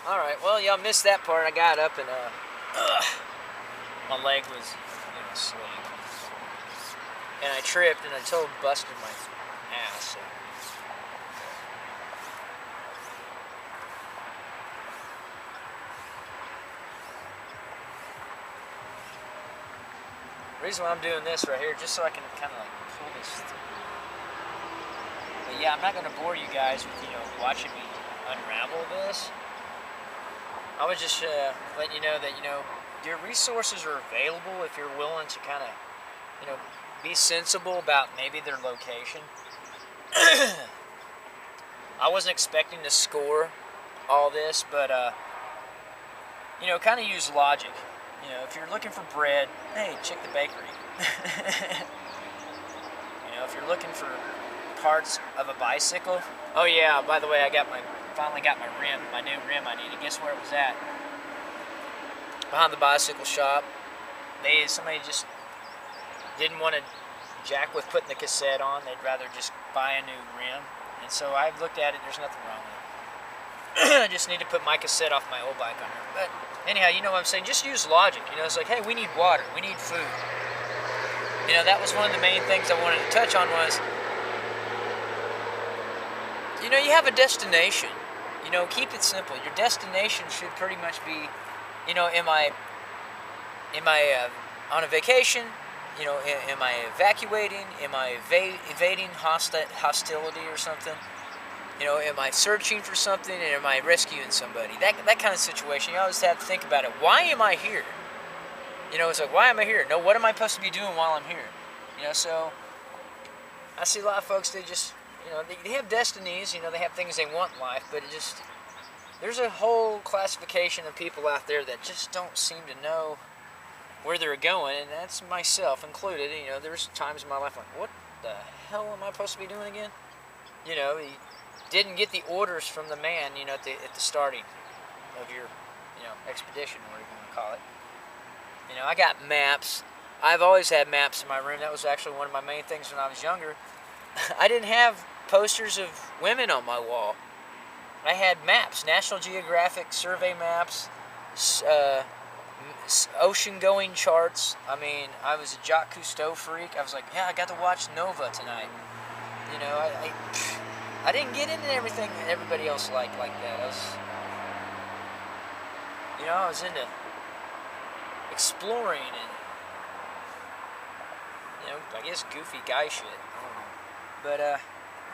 Alright, well, y'all missed that part. I got up and, my leg was in a sling. And I tripped and I totally busted my ass. So. The reason why I'm doing this right here, just so I can kind of like pull this through. But yeah, I'm not going to bore you guys with, watching me unravel this. I was just letting you know that, your resources are available if you're willing to kind of, be sensible about maybe their location. I wasn't expecting to score all this, but, kind of use logic. If you're looking for bread, hey, check the bakery. If you're looking for parts of a bicycle, oh yeah, by the way, I finally got my rim, my new rim I needed. Guess where it was at? Behind the bicycle shop. Somebody just didn't want to jack with putting the cassette on. They'd rather just buy a new rim. And so I've looked at it, there's nothing wrong with it. I just need to put my cassette off my old bike on there. But anyhow, you know what I'm saying? Just use logic. It's like, hey, we need water. We need food. That was one of the main things I wanted to touch on was, you have a destination. Keep it simple. Your destination should pretty much be, am I on a vacation? Am I evacuating? Am I evading hostility or something? Am I searching for something, and am I rescuing somebody? That kind of situation. You always have to think about it. Why am I here? It's like, why am I here? No, what am I supposed to be doing while I'm here? So I see a lot of folks, they just, they have destinies, they have things they want in life, but there's a whole classification of people out there that just don't seem to know where they're going, and that's myself included. There's times in my life like, what the hell am I supposed to be doing again? He didn't get the orders from the man, at the starting of your, expedition, or whatever you want to call it. I got maps. I've always had maps in my room. That was actually one of my main things when I was younger. I didn't have posters of women on my wall. I had maps, National Geographic survey maps, ocean-going charts. I was a Jacques Cousteau freak. I was like, yeah, I got to watch Nova tonight. I didn't get into everything that everybody else liked like that. I was into exploring and, I guess goofy guy shit. I don't know. But,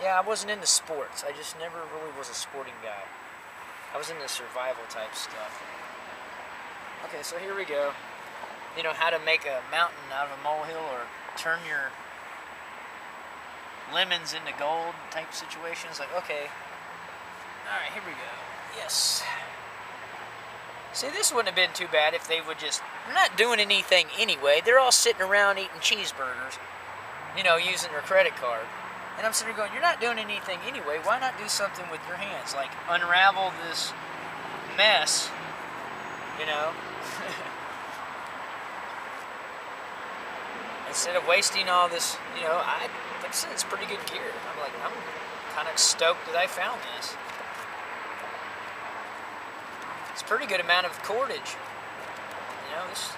yeah, I wasn't into sports. I just never really was a sporting guy. I was into survival type stuff. Okay, so here we go. How to make a mountain out of a molehill, or turn your lemons into gold type situations. Like, okay. Alright, here we go. Yes. See, this wouldn't have been too bad if they would just... They're not doing anything anyway. They're all sitting around eating cheeseburgers, using their credit card. And I'm sitting there going, you're not doing anything anyway. Why not do something with your hands? Like, unravel this mess, Instead of wasting all this, like I said, it's pretty good gear. I'm kind of stoked that I found this. It's a pretty good amount of cordage. This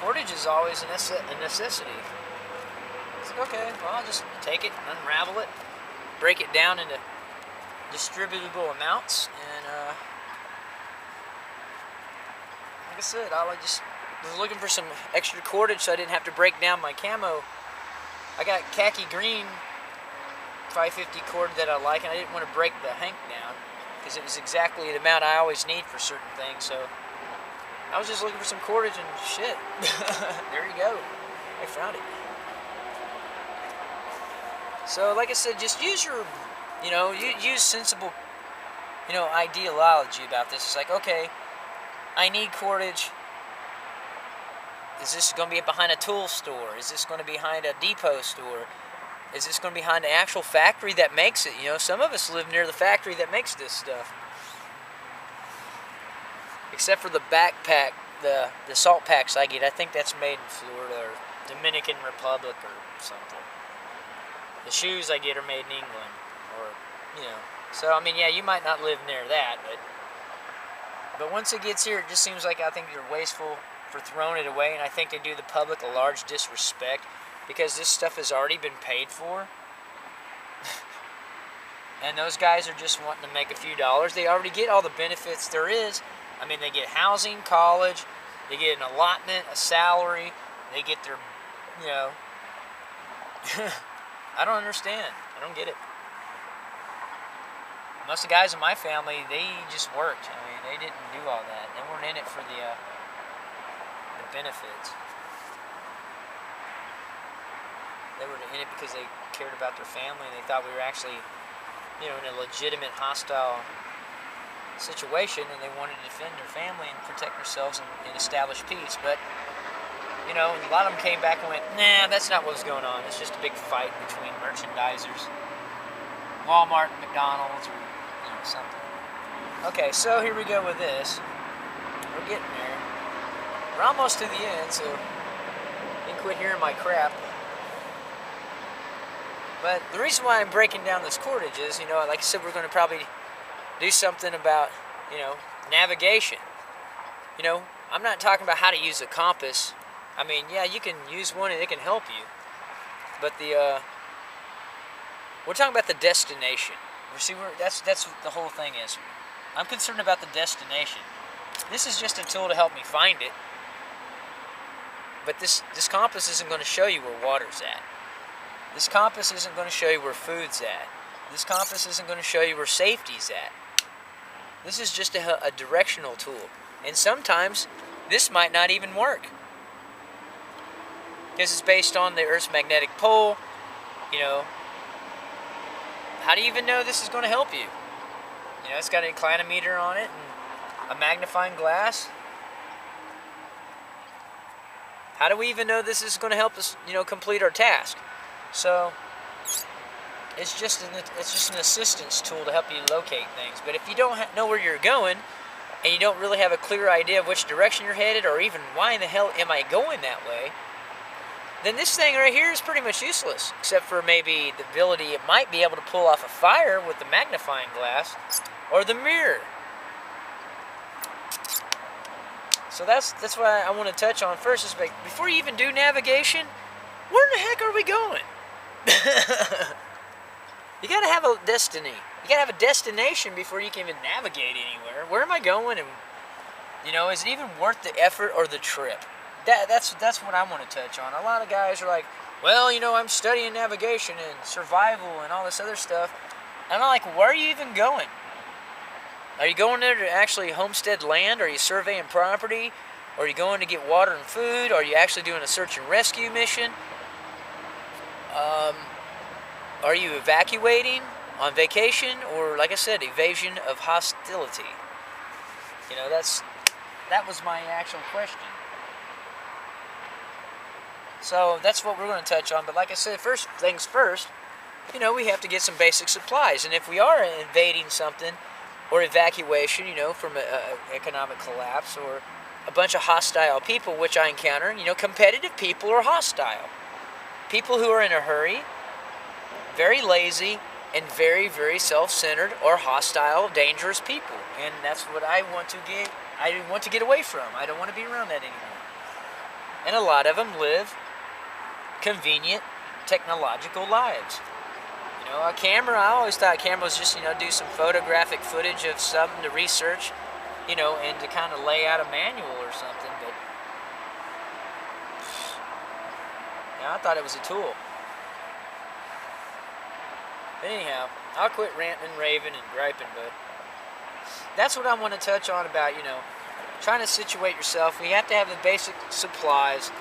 cordage is always a necessity. It's like, okay, well, I'll just take it, unravel it, break it down into distributable amounts, and like I said, I just was looking for some extra cordage so I didn't have to break down my camo. I got khaki green 550 cord that I like, and I didn't want to break the hank down because it was exactly the amount I always need for certain things. So I was just looking for some cordage and shit. There you go. I found it. So like I said, just use your, use sensible, ideology about this. It's like, okay, I need cordage. Is this going to be behind a tool store? Is this going to be behind a depot store? Is this going to be behind the actual factory that makes it? Some of us live near the factory that makes this stuff. Except for the backpack, the salt packs I get. I think that's made in Florida or Dominican Republic or something. The shoes I get are made in England. Or, So, yeah, you might not live near that, But once it gets here, it just seems like I think they're wasteful for throwing it away, and I think they do the public a large disrespect because this stuff has already been paid for. And those guys are just wanting to make a few dollars. They already get all the benefits there is. I mean, they get housing, college, they get an allotment, a salary, they get their, you know, I don't understand. I don't get it. Most of the guys in my family, they just worked. I mean, they didn't do all that. They weren't in it for the benefits. They were in it because they cared about their family and they thought we were actually, you know, in a legitimate hostile situation, and they wanted to defend their family and protect themselves and establish peace. But, you know, a lot of them came back and went, nah, that's not what was going on. It's just a big fight between merchandisers, Walmart and McDonald's, or, you know, something. Okay, so here we go with this. We're getting there. We're almost to the end, so you can quit hearing my crap. But the reason why I'm breaking down this cordage is, you know, like I said, we're going to probably do something about, you know, navigation. You know, I'm not talking about how to use a compass. I mean, yeah, you can use one and it can help you. But we're talking about the destination. See, that's what the whole thing is. I'm concerned about the destination. This is just a tool to help me find it. But this compass isn't going to show you where water's at. This compass isn't going to show you where food's at. This compass isn't going to show you where safety's at. This is just a directional tool. And sometimes this might not even work. Because it's based on the Earth's magnetic pole. You know, how do you even know this is going to help you? You know, it's got an inclinometer on it and a magnifying glass. How do we even know this is going to help us, you know, complete our task? So it's just an assistance tool to help you locate things. But if you don't know where you're going and you don't really have a clear idea of which direction you're headed, or even why in the hell am I going that way, then this thing right here is pretty much useless, except for maybe the ability it might be able to pull off a fire with the magnifying glass or the mirror. So that's what I want to touch on first. Is like, before you even do navigation, where in the heck are we going? You gotta have a destiny. You gotta have a destination before you can even navigate anywhere. Where am I going? And, you know, is it even worth the effort or the trip? That's what I want to touch on. A lot of guys are like, well, you know, I'm studying navigation and survival and all this other stuff. And I'm like, where are you even going? Are you going there to actually homestead land? Are you surveying property? Are you going to get water and food? Are you actually doing a search and rescue mission? Are you evacuating on vacation, or, like I said, evasion of hostility? You know, that was my actual question. So that's what we're going to touch on. But like I said, first things first, you know, we have to get some basic supplies. And if we are invading something, or evacuation, you know, from an economic collapse, or a bunch of hostile people, which I encounter, you know, competitive people are hostile. People who are in a hurry, very lazy, and very, very self-centered, or hostile, dangerous people. And that's what I want to get away from. I don't want to be around that anymore. And a lot of them live convenient, technological lives. You know, a camera, I always thought a camera was just, you know, do some photographic footage of something to research, you know, and to kind of lay out a manual or something, but, you know, I thought it was a tool. But anyhow, I'll quit ranting and raving and griping, but that's what I want to touch on about, you know, trying to situate yourself. We have to have the basic supplies.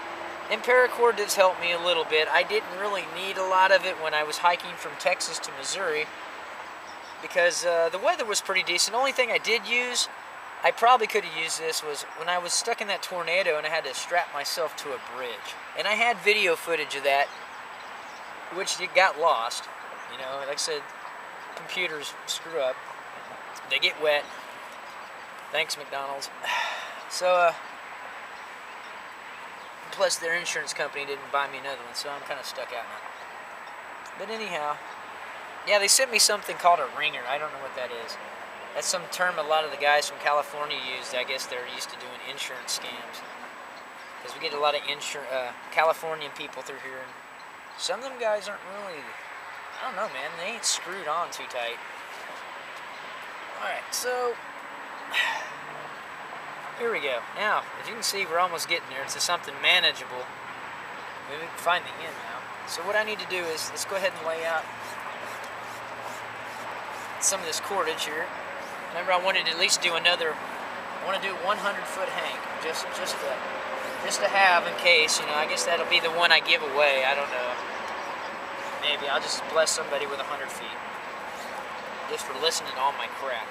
And Paracord does help me a little bit. I didn't really need a lot of it when I was hiking from Texas to Missouri, because the weather was pretty decent. The only thing I did use, I probably could have used this, was when I was stuck in that tornado and I had to strap myself to a bridge. And I had video footage of that, which it got lost. You know, like I said, computers screw up. They get wet. Thanks, McDonald's. So, plus their insurance company didn't buy me another one, so I'm kind of stuck out now. But anyhow, yeah, they sent me something called a ringer. I don't know what that is. That's some term a lot of the guys from California used. I guess they're used to doing insurance scams. Because we get a lot of Californian people through here. And some of them guys aren't really, I don't know, man. They ain't screwed on too tight. Alright, so here we go. Now, as you can see, we're almost getting there. It's something manageable. Maybe we can find the end now. So what I need to do is, let's go ahead and lay out some of this cordage here. Remember, I wanted to at least do another, I want to do a 100-foot hank, just to have in case, you know. I guess that'll be the one I give away. I don't know. Maybe I'll just bless somebody with 100 feet, just for listening to all my crap.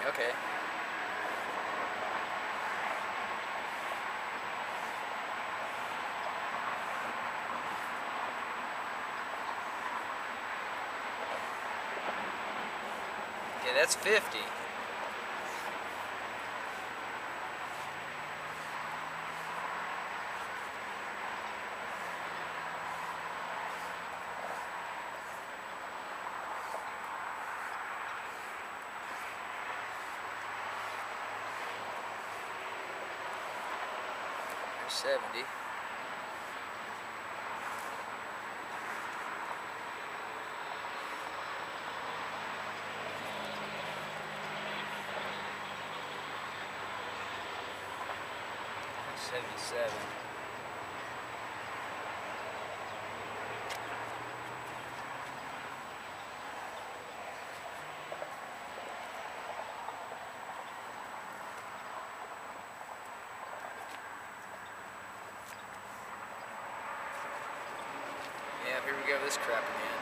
Okay. Okay, that's 50. There's 70. $77. Yeah, here we go, this crap again.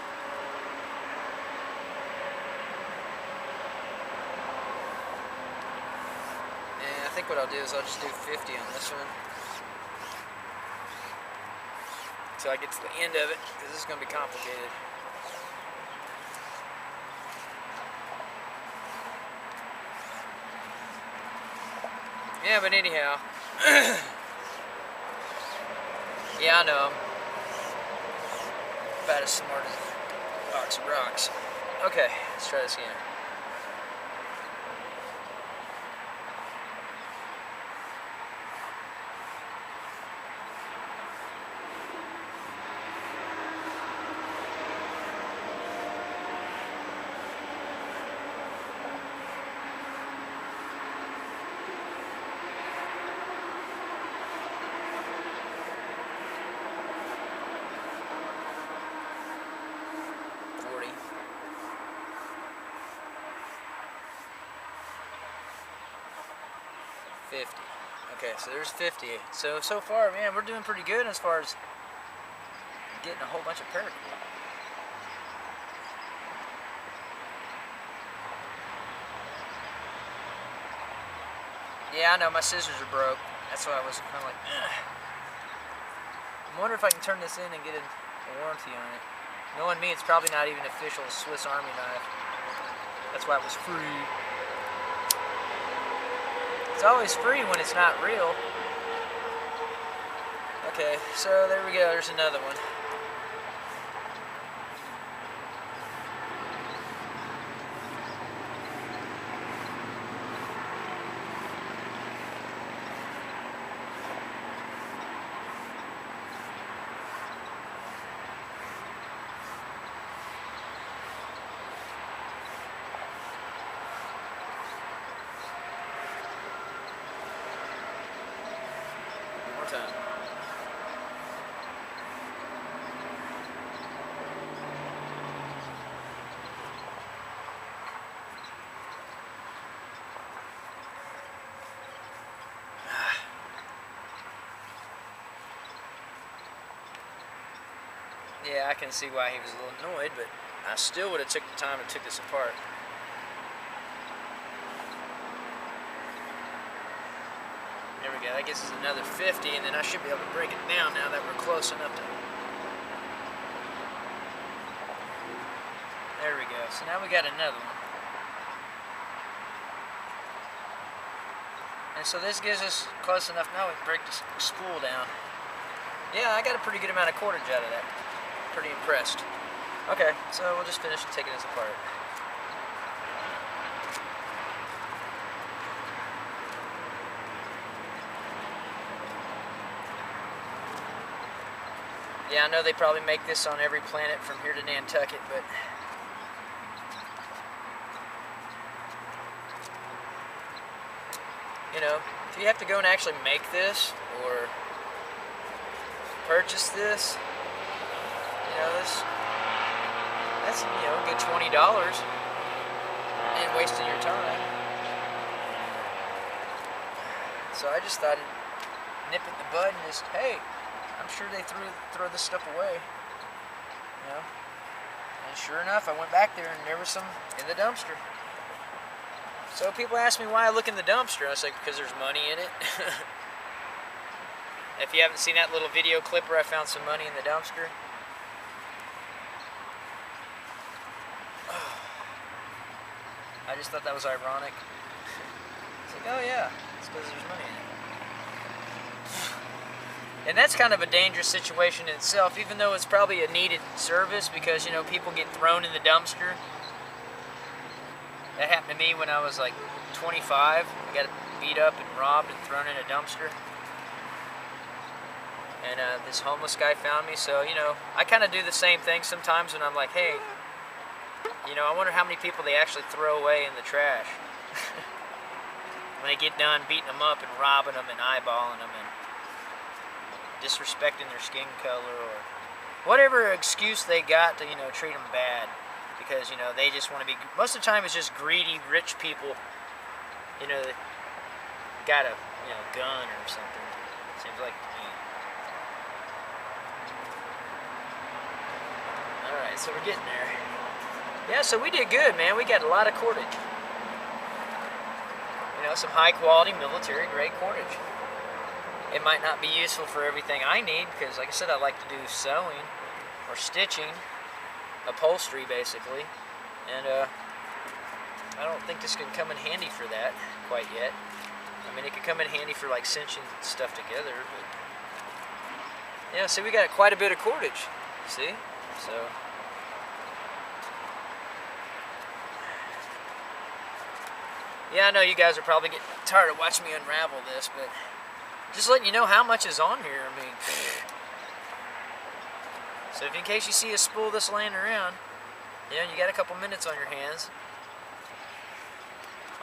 And I think what I'll do is I'll just do 50 on this one, until I get to the end of it, because this is going to be complicated. Yeah, but anyhow. Yeah, I know. About as smart as a box of rocks. Okay, let's try this again. Okay, so there's 50. So far, man, we're doing pretty good as far as getting a whole bunch of paracord. Yeah, I know, my scissors are broke. That's why I was kind of like, ugh. I wonder if I can turn this in and get a warranty on it. Knowing me, it's probably not even an official Swiss Army knife. That's why it was free. It's always free when it's not real. Okay, so there we go. There's another one. Time. Yeah, I can see why he was a little annoyed, but I still would have took the time and took this apart. There we go. That gives us another 50, and then I should be able to break it down now that we're close enough to... There we go. So now we got another one. And so this gives us close enough. Now we can break the spool down. Yeah, I got a pretty good amount of cordage out of that. Pretty impressed. Okay, so we'll just finish taking this apart. Yeah, I know they probably make this on every planet from here to Nantucket, but... You know, if you have to go and actually make this, or purchase this, you know, that's, you know, a good $20 and wasting your time. So I just thought I'd nip at the bud and just, hey, I'm sure they throw this stuff away, you know. And sure enough, I went back there and there was some in the dumpster. So people ask me why I look in the dumpster. I say, because there's money in it. If you haven't seen that little video clip where I found some money in the dumpster. I just thought that was ironic. It's like, oh yeah, it's because there's money in it. And that's kind of a dangerous situation in itself, even though it's probably a needed service, because, you know, people get thrown in the dumpster. That happened to me when I was like 25. I got beat up and robbed and thrown in a dumpster. And this homeless guy found me, so, you know, I kind of do the same thing sometimes when I'm like, hey, you know, I wonder how many people they actually throw away in the trash. When they get done beating them up and robbing them and eyeballing them and disrespecting their skin color or whatever excuse they got to, you know, treat them bad. Because, you know, they just want to be... Most of the time it's just greedy, rich people, you know, that got a, you know, gun or something. Seems like to me. Alright, so we're getting there. Yeah, so we did good, man. We got a lot of cordage. You know, some high-quality military-grade cordage. It might not be useful for everything I need, because, like I said, I like to do sewing or stitching, upholstery, basically. And, I don't think this can come in handy for that quite yet. I mean, it could come in handy for, like, cinching stuff together, but... Yeah, see, we got quite a bit of cordage. See? So... Yeah, I know you guys are probably getting tired of watching me unravel this, but just letting you know how much is on here. I mean, so if in case you see a spool that's laying around, you know, you got a couple minutes on your hands,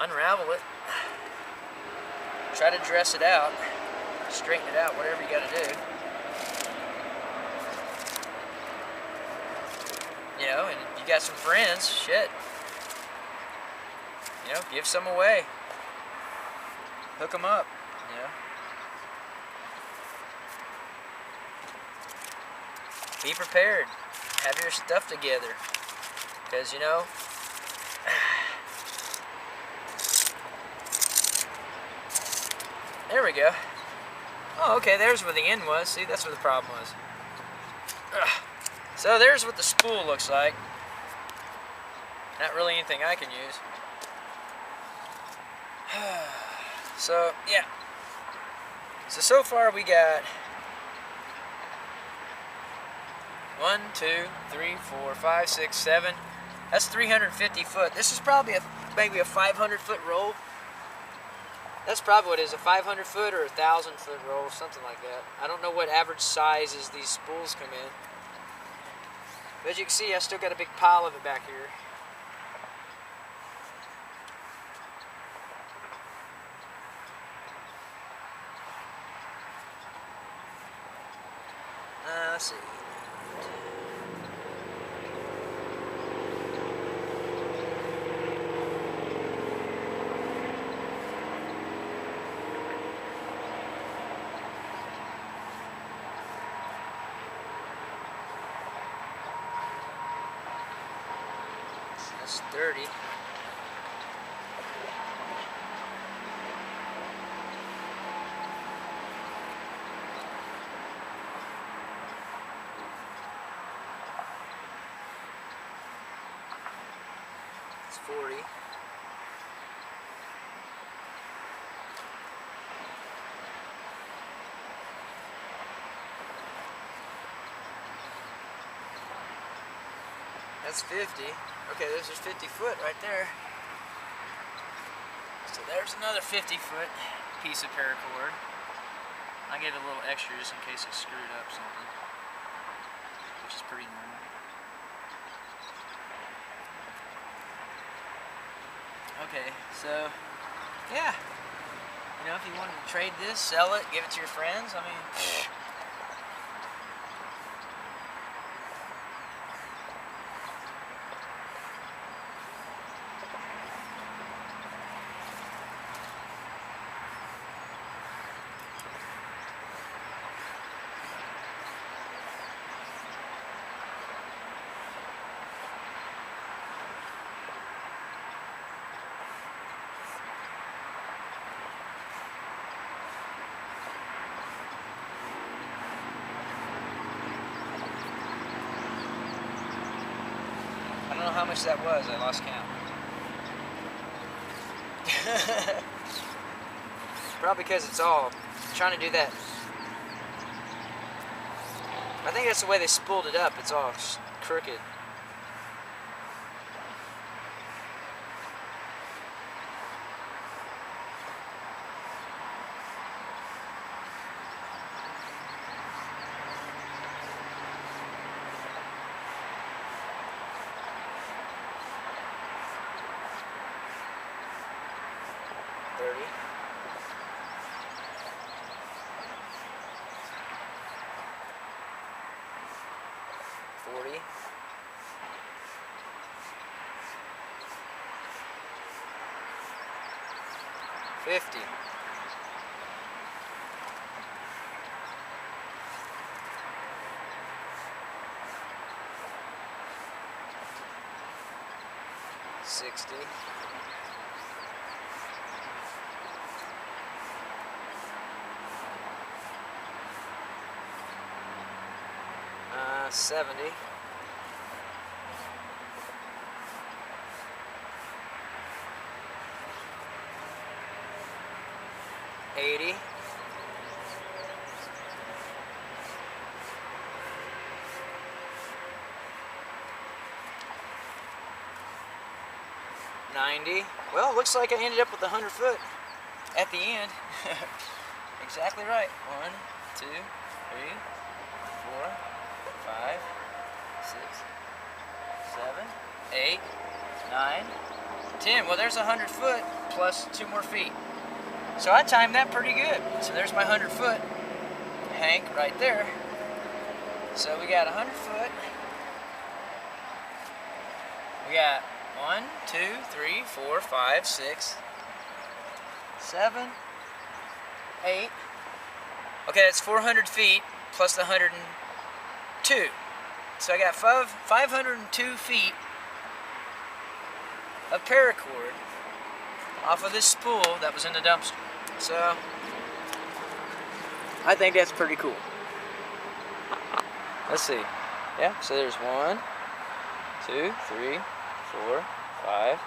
unravel it, try to dress it out, straighten it out, whatever you got to do. You know, and if you got some friends, shit. You know, give some away. Hook them up, you know. Be prepared. Have your stuff together. Because, you know, there we go. Oh, okay, there's where the end was. See, that's where the problem was. So there's what the spool looks like. Not really anything I can use. So, yeah. So far we got 1, 2, 3, 4, 5, 6, 7. That's 350 foot. This is probably maybe a 500 foot roll. That's probably what it is, a 500 foot or a 1,000 foot roll, something like that. I don't know what average sizes these spools come in. But as you can see, I still got a big pile of it back here. Let's see. It's 30. It's 40. That's 50. Okay, there's a 50 foot right there. So there's another 50 foot piece of paracord. I gave it a little extra just in case I screwed up something, which is pretty normal. Okay, so yeah, you know, if you wanted to trade this, sell it, give it to your friends, I mean, I don't know how much that was, I lost count. Probably because it's all trying to do that. I think that's the way they spooled it up, it's all crooked. $40. $50. $60. $70. $80. $90. Well, it looks like I ended up with 100 foot at the end. Exactly right. 1, 2, 3, 4, 5, 6, 7, 8, 9, 10. Well, there's 100 foot plus 2 more feet. So I timed that pretty good. So there's my 100 foot hank right there. So we got 100 foot. We got 1, 2, 3, 4, 5, 6, 7, 8. Okay, that's 400 feet plus the 102. So I got 502 feet of paracord off of this spool that was in the dumpster. So I think that's pretty cool. Let's see. Yeah, so there's 1, 2, 3, 4, 5,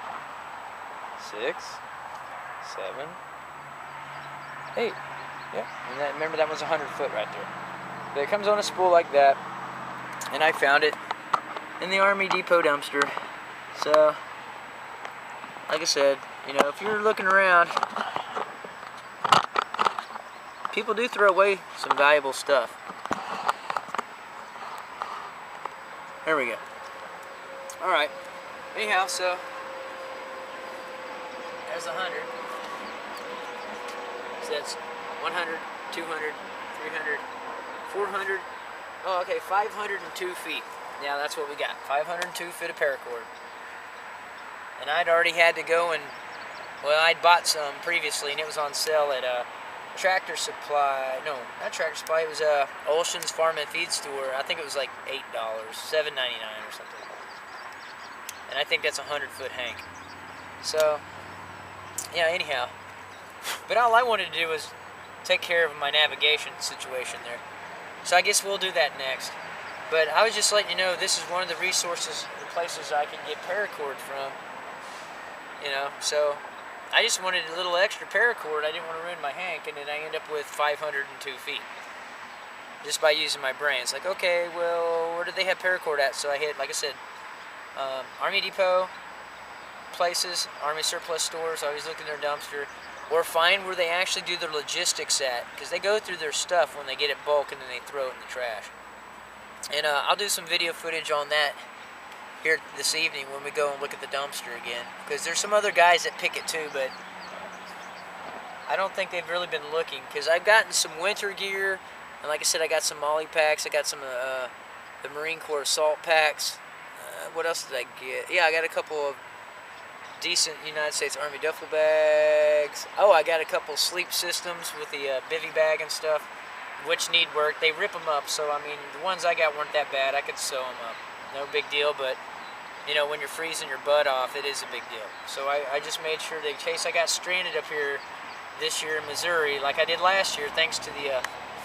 6, 7, 8. Yeah, and that, remember that was 100 foot right there. But it comes on a spool like that, and I found it in the Army Depot dumpster. So, like I said, you know, if you're looking around, people do throw away some valuable stuff. There we go. Alright. Anyhow, so there's 100. So that's 100, 200, 300, 400. Oh, okay, 502 feet. Yeah, that's what we got. 502 feet of paracord. And I'd already had to go and, well, I'd bought some previously, and it was on sale at Tractor Supply. No, not Tractor Supply. It was Olson's Farm and Feed Store. I think it was like $8, $7.99 or something. and I think that's a 100-foot hank. So, yeah, anyhow. But all I wanted to do was take care of my navigation situation there. So I guess we'll do that next. But I was just letting you know, this is one of the resources, the places I can get paracord from. You know, so I just wanted a little extra paracord. I didn't want to ruin my hank, and then I end up with 502 feet. Just by using my brain. It's like, okay, well, where did they have paracord at? So I hit, like I said, Army Depot, places, Army surplus stores. I always look in their dumpster. Or find where they actually do their logistics at. Because they go through their stuff when they get it bulk and then they throw it in the trash. And I'll do some video footage on that here this evening when we go and look at the dumpster again. Because there's some other guys that pick it too, but I don't think they've really been looking. Because I've gotten some winter gear. And like I said, I got some molly packs. I got some the Marine Corps assault packs. What else did I get? Yeah, I got a couple of decent United States Army duffel bags. Oh, I got a couple sleep systems with the bivy bag and stuff, which need work. They rip them up, so I mean, the ones I got weren't that bad. I could sew them up. No big deal, but you know, when you're freezing your butt off, it is a big deal. So I just made sure that in case I got stranded up here this year in Missouri, like I did last year, thanks to the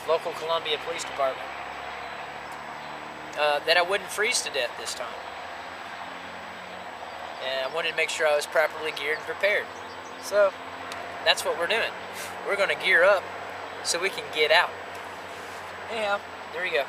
local Columbia Police Department, that I wouldn't freeze to death this time. And I wanted to make sure I was properly geared and prepared. So that's what we're doing. We're going to gear up so we can get out. Anyhow, there you go.